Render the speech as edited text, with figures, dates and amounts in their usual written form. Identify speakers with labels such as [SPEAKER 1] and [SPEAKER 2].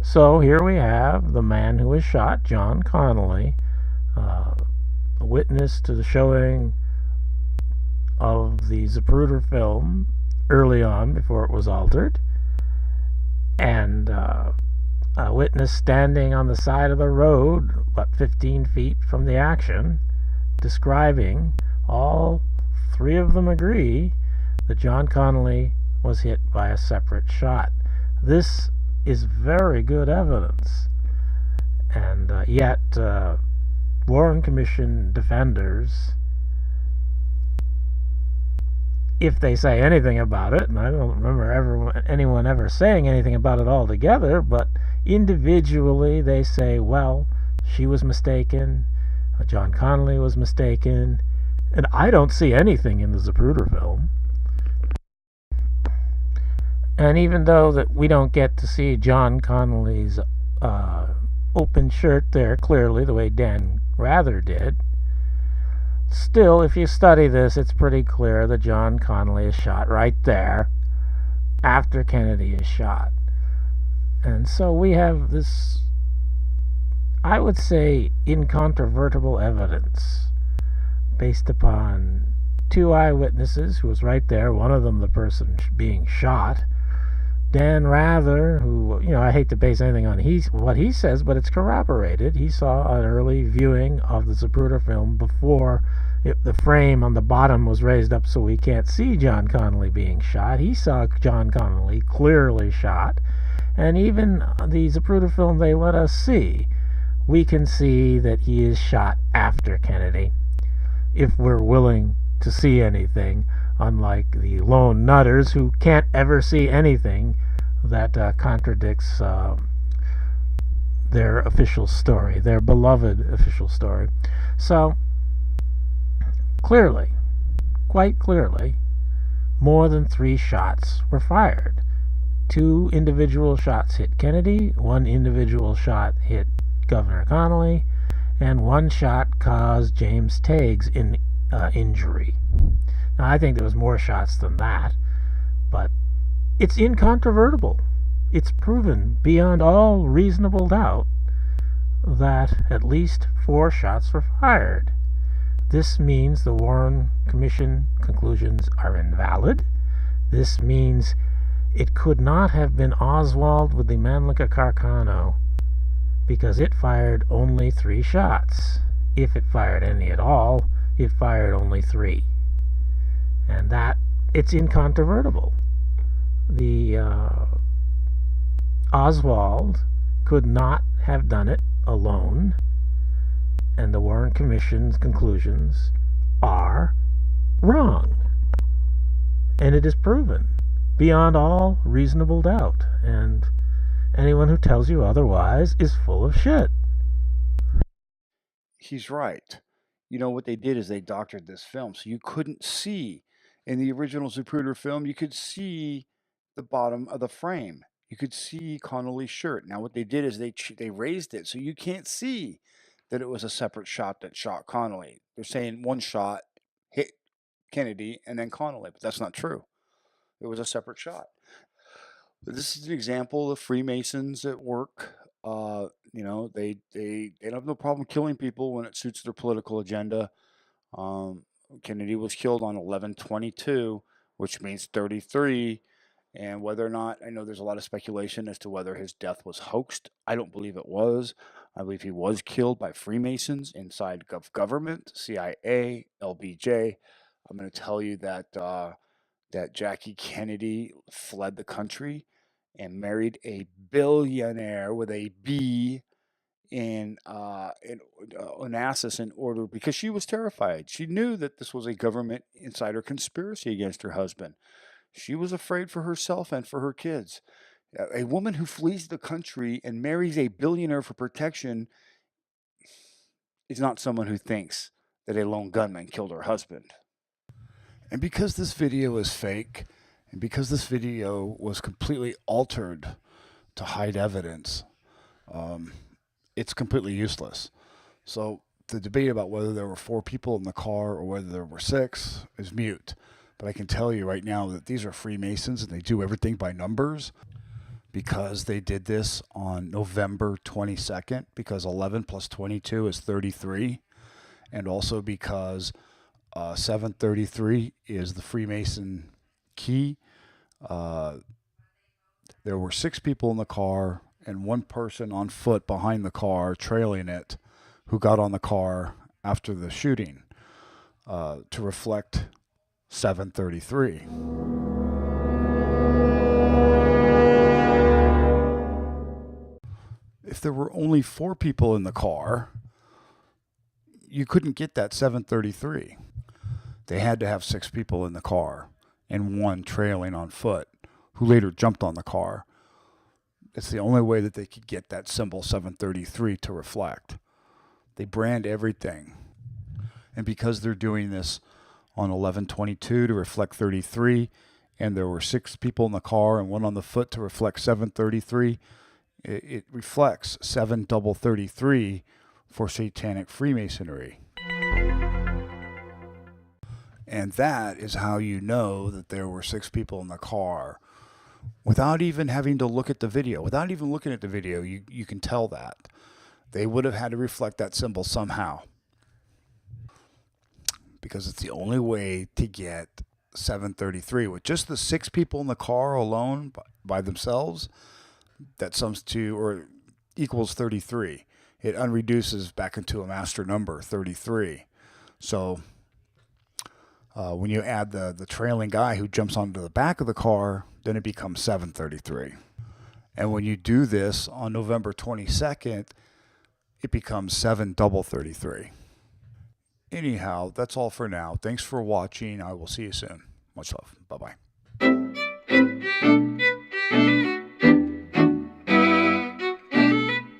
[SPEAKER 1] So here we have the man who was shot, John Connolly, uh, a witness to the showing of the Zapruder film early on before it was altered, and a witness standing on the side of the road, 15 feet from the action, describing. All three of them agree that John Connolly was hit by a separate shot. This is very good evidence, and yet Warren Commission defenders, if they say anything about it, and I don't remember anyone ever saying anything about it altogether, but individually they say, well, she was mistaken, John Connolly was mistaken, and I don't see anything in the Zapruder film. And even though that we don't get to see John Connolly's open shirt there clearly the way Dan Rather did, still, if you study this, it's pretty clear that John Connolly is shot right there after Kennedy is shot. And so we have this, I would say, incontrovertible evidence based upon two eyewitnesses who was right there, one of them the person being shot. Dan Rather, who, I hate to base anything on what he says, but it's corroborated. He saw an early viewing of the Zapruder film before the frame on the bottom was raised up so we can't see John Connolly being shot. He saw John Connolly clearly shot. And even the Zapruder film they let us see, we can see that he is shot after Kennedy, if we're willing to see anything, unlike the lone nutters who can't ever see anything that contradicts their official story, their beloved official story. So, clearly, quite clearly, more than 3 shots were fired. 2 individual shots hit Kennedy, 1 individual shot hit Governor Connolly, and 1 shot caused James Tague's injury. Now, I think there was more shots than that, but it's incontrovertible. It's proven beyond all reasonable doubt that at least 4 shots were fired. This means the Warren Commission conclusions are invalid. This means it could not have been Oswald with the Mannlicher Carcano because it fired only 3 shots. If it fired any at all, it fired only 3. And that, it's incontrovertible. The Oswald could not have done it alone, and the Warren Commission's conclusions are wrong. And it is proven beyond all reasonable doubt. And anyone who tells you otherwise is full of shit.
[SPEAKER 2] He's right. What they did is they doctored this film, so you couldn't see. In the original Zapruder film, you could see the bottom of the frame. You could see Connolly's shirt. Now, what they did is they raised it, so you can't see that it was a separate shot that shot Connolly. They're saying one shot hit Kennedy and then Connolly, but that's not true. It was a separate shot. But this is an example of Freemasons at work. They don't have no problem killing people when it suits their political agenda. Kennedy was killed on 11/22, which means 33. And whether or not, I know there's a lot of speculation as to whether his death was hoaxed. I don't believe it was. I believe he was killed by Freemasons inside government, CIA, LBJ. I'm going to tell you that Jackie Kennedy fled the country and married a billionaire with a B in Onassis in order, because she was terrified. She knew that this was a government insider conspiracy against her husband. She was afraid for herself and for her kids. A woman who flees the country and marries a billionaire for protection is not someone who thinks that a lone gunman killed her husband. And because this video is fake, and because this video was completely altered to hide evidence, it's completely useless. So the debate about whether there were 4 people in the car or whether there were 6 is mute. But I can tell you right now that these are Freemasons and they do everything by numbers. because they did this on November 22nd, because 11 plus 22 is 33, and also because 733 is the Freemason key. There were 6 people in the car and 1 person on foot behind the car trailing it who got on the car after the shooting to reflect 733. If there were only 4 people in the car, you couldn't get that 733. They had to have 6 people in the car and 1 trailing on foot who later jumped on the car. It's the only way that they could get that symbol 733 to reflect. They brand everything. And because they're doing this on 11/22 to reflect 33, and there were 6 people in the car and 1 on the foot to reflect 733, it reflects 733 for Satanic Freemasonry. And that is how you know that there were 6 people in the car. Without even having to look at the video, without even looking at the video, you can tell that. They would have had to reflect that symbol somehow, because it's the only way to get 733. With just the 6 people in the car alone by themselves, that sums to or equals 33. It unreduces back into a master number, 33. So when you add the trailing guy who jumps onto the back of the car, then it becomes 733. And when you do this on November 22nd, it becomes 733. Anyhow, that's all for now. Thanks for watching. I will see you soon. Much love. Bye-bye.